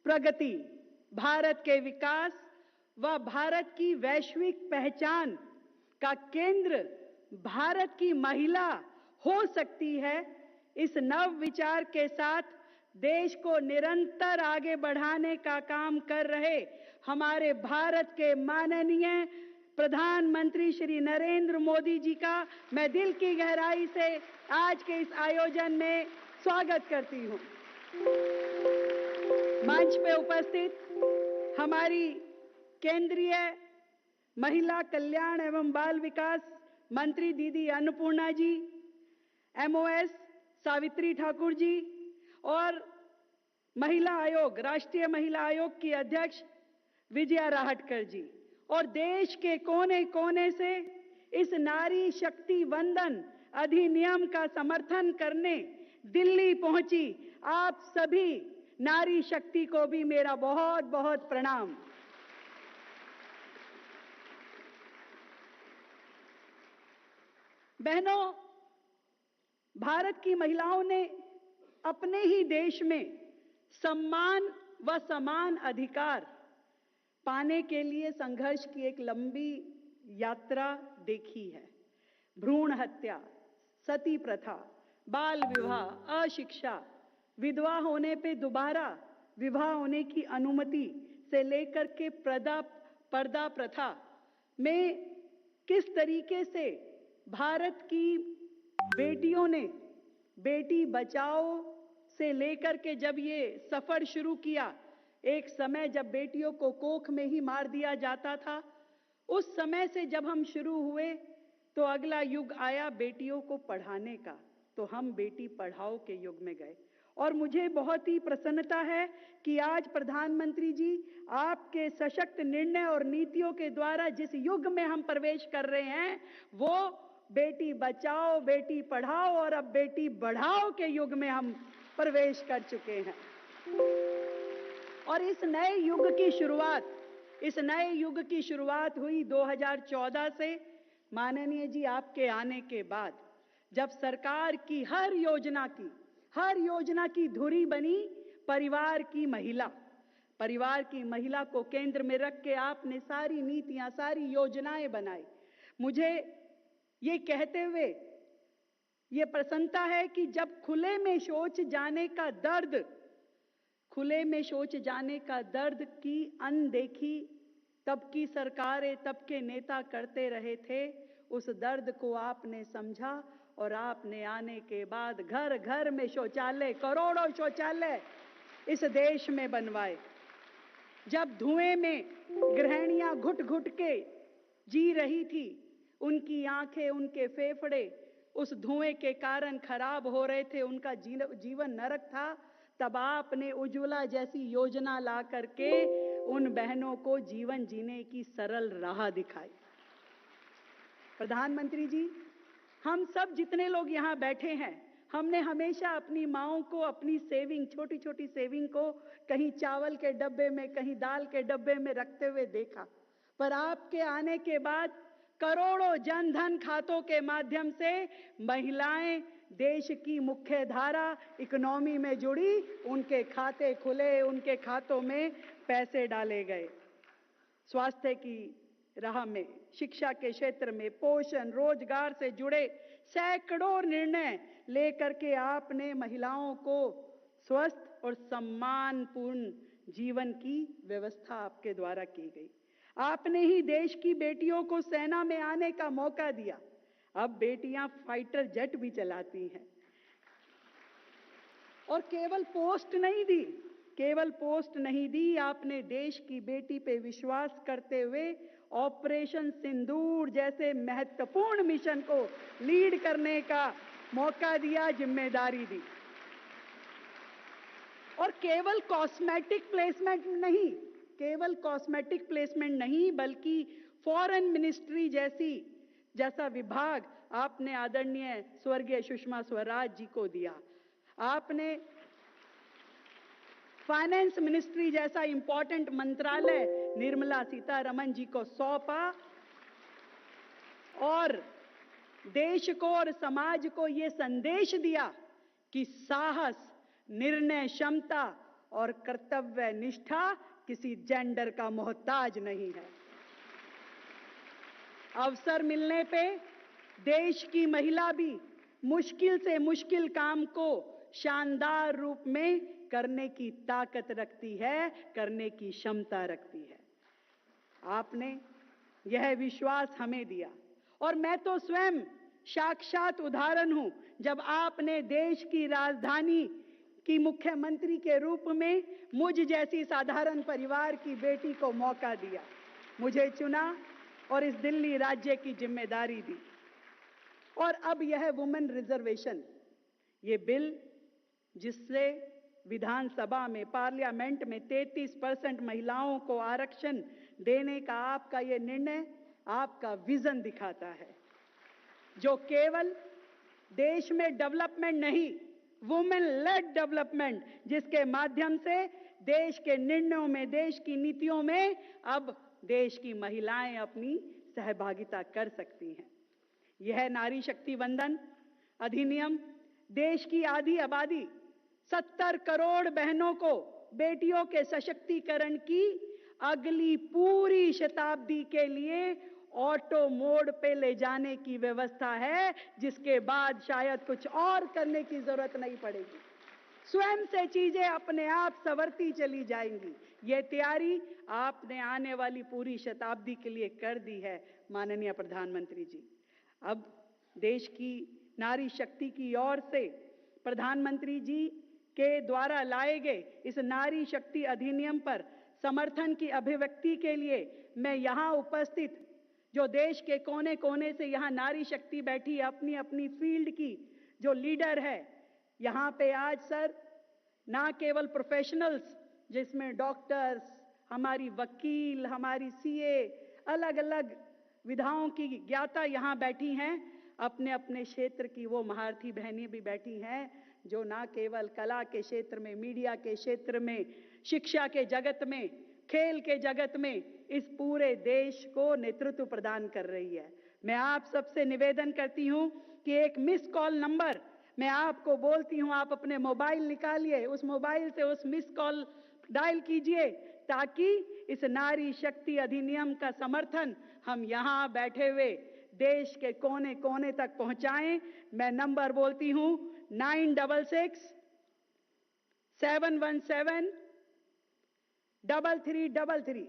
प्रगति, भारत के विकास व भारत की वैश्विक पहचान का केंद्र भारत की महिला हो सकती है। इस नव विचार के साथ देश को निरंतर आगे बढ़ाने का काम कर रहे हमारे भारत के माननीय प्रधानमंत्री श्री नरेंद्र मोदी जी का मैं दिल की गहराई से आज के इस आयोजन में स्वागत करती हूं। मंच पे उपस्थित हमारी केंद्रीय महिला कल्याण एवं बाल विकास मंत्री दीदी अन्नपूर्णा जी, एमओएस सावित्री ठाकुर जी और महिला आयोग, राष्ट्रीय महिला आयोग की अध्यक्ष विजया राहटकर जी और देश के कोने कोने से इस नारी शक्ति वंदन अधिनियम का समर्थन करने दिल्ली पहुंची आप सभी नारी शक्ति को भी मेरा बहुत बहुत प्रणाम। बहनों, भारत की महिलाओं ने अपने ही देश में सम्मान व समान अधिकार पाने के लिए संघर्ष की एक लंबी यात्रा देखी है। भ्रूण हत्या, सती प्रथा, बाल विवाह, अशिक्षा, विधवा होने पे दोबारा विवाह होने की अनुमति से लेकर के पर्दा प्रथा में किस तरीके से भारत की बेटियों ने बेटी बचाओ से लेकर के जब ये सफर शुरू किया, एक समय जब बेटियों को कोख में ही मार दिया जाता था, उस समय से जब हम शुरू हुए तो अगला युग आया बेटियों को पढ़ाने का, तो हम बेटी पढ़ाओ के युग में गए। और मुझे बहुत ही प्रसन्नता है कि आज प्रधानमंत्री जी आपके सशक्त निर्णय और नीतियों के द्वारा जिस युग में हम प्रवेश कर रहे हैं वो बेटी बचाओ बेटी पढ़ाओ और अब बेटी बढ़ाओ के युग में हम प्रवेश कर चुके हैं। और इस नए युग की शुरुआत हुई 2014 से। माननीय जी आपके आने के बाद जब सरकार की हर योजना की धुरी बनी परिवार की महिला को केंद्र में रख के आपने सारी नीतियां, सारी योजनाएं बनाई। मुझे ये कहते हुए ये प्रसन्नता है कि जब खुले में शौच जाने का दर्द की अनदेखी तब की सरकारें, तब के नेता करते रहे थे, उस दर्द को आपने समझा और आपने आने के बाद घर घर में शौचालय, करोड़ों शौचालय इस देश में बनवाए। जब धुएं में गृहिणियां घुट घुट के जी रही थी, उनकी आंखें, उनके फेफड़े उस धुएं के कारण खराब हो रहे थे, उनका जीवन नरक था, तब आपने उज्ज्वला जैसी योजना ला करके उन बहनों को जीवन जीने की सरल राह दिखाई। प्रधानमंत्री जी, हम सब जितने लोग यहाँ बैठे हैं, हमने हमेशा अपनी माँओं को अपनी सेविंग, छोटी छोटी सेविंग को कहीं चावल के डब्बे में, कहीं दाल के डब्बे में रखते हुए देखा। पर आपके आने के बाद करोड़ों जनधन खातों के माध्यम से महिलाएं देश की मुख्य धारा इकोनॉमी में जुड़ी, उनके खाते खुले, उनके खातों में पैसे डाले गए। स्वास्थ्य की राह में, शिक्षा के क्षेत्र में, पोषण, रोजगार से जुड़े सैकड़ों निर्णय लेकर के आपने महिलाओं को स्वस्थ और सम्मानपूर्ण जीवन की व्यवस्था आपके द्वारा की गई। आपने ही देश की बेटियों को सेना में आने का मौका दिया। अब बेटियां फाइटर जेट भी चलाती हैं। और केवल पोस्ट नहीं दी, आपने देश की बेटी पे विश्वास करते हुए ऑपरेशन सिंदूर जैसे महत्वपूर्ण मिशन को लीड करने का मौका दिया, जिम्मेदारी दी। और केवल कॉस्मेटिक प्लेसमेंट नहीं, बल्कि फॉरेन मिनिस्ट्री जैसा विभाग आपने आदरणीय स्वर्गीय सुषमा स्वराज जी को दिया। आपने फाइनेंस मिनिस्ट्री जैसा इंपॉर्टेंट मंत्रालय निर्मला सीतारमण जी को सौंपा और देश को और समाज को ये संदेश दिया कि साहस, निर्णय क्षमता और कर्तव्य निष्ठा किसी जेंडर का मोहताज नहीं है। अवसर मिलने पे देश की महिला भी मुश्किल से मुश्किल काम को शानदार रूप में करने की ताकत रखती है, करने की क्षमता रखती है। आपने यह विश्वास हमें दिया और मैं तो स्वयं साक्षात उदाहरण हूं। जब आपने देश की राजधानी की मुख्यमंत्री के रूप में मुझ जैसी साधारण परिवार की बेटी को मौका दिया, मुझे चुना और इस दिल्ली राज्य की जिम्मेदारी दी। और अब यह वुमेन रिजर्वेशन, ये बिल जिससे विधानसभा में, पार्लियामेंट में 33% महिलाओं को आरक्षण देने का आपका ये निर्णय आपका विजन दिखाता है, जो केवल देश में डेवलपमेंट नहीं, वुमेन लेड डेवलपमेंट, जिसके माध्यम से देश के निर्णयों में, देश की नीतियों में अब देश की महिलाएं अपनी सहभागिता कर सकती हैं। यह नारी शक्ति वंदन अधिनियम देश की आधी आबादी 70 करोड़ बहनों को बेटियों के सशक्तिकरण की अगली पूरी शताब्दी के लिए ऑटो मोड पे ले जाने की व्यवस्था है, जिसके बाद शायद कुछ और करने की जरूरत नहीं पड़ेगी। स्वयं से चीजें अपने आप संवरती चली जाएंगी। ये तैयारी आपने आने वाली पूरी शताब्दी के लिए कर दी है माननीय प्रधानमंत्री जी। अब देश की नारी शक्ति की ओर से प्रधानमंत्री जी के द्वारा लाए गए इस नारी शक्ति अधिनियम पर समर्थन की अभिव्यक्ति के लिए मैं यहां उपस्थित जो देश के कोने कोने से यहां नारी शक्ति बैठी अपनी अपनी फील्ड की जो लीडर है, यहां पे आज सर ना केवल प्रोफेशनल्स जिसमें डॉक्टर्स, हमारी वकील, हमारी सीए, अलग अलग विधाओं की ज्ञाता यहां बैठी हैं, अपने अपने क्षेत्र की वो महारथी बहनें भी बैठी हैं जो ना केवल कला के क्षेत्र में, मीडिया के क्षेत्र में, शिक्षा के जगत में, खेल के जगत में इस पूरे देश को नेतृत्व प्रदान कर रही है। मैं आप सबसे निवेदन करती हूं कि एक मिस कॉल नंबर मैं आपको बोलती हूं, आप अपने मोबाइल निकालिए, उस मोबाइल से उस मिस कॉल डायल कीजिए ताकि इस नारी शक्ति अधिनियम का समर्थन हम यहां बैठे हुए देश के कोने कोने तक पहुंचाएं। मैं नंबर बोलती हूं 966-717-3333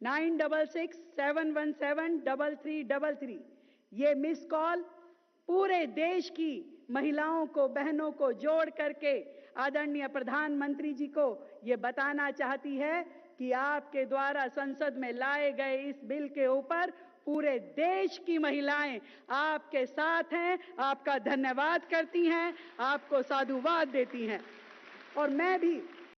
966-717-3333। ये मिस कॉल पूरे देश की महिलाओं को, बहनों को जोड़ करके आदरणीय प्रधानमंत्री जी को ये बताना चाहती है कि आपके द्वारा संसद में लाए गए इस बिल के ऊपर पूरे देश की महिलाएं आपके साथ हैं, आपका धन्यवाद करती हैं, आपको साधुवाद देती हैं। और मैं भी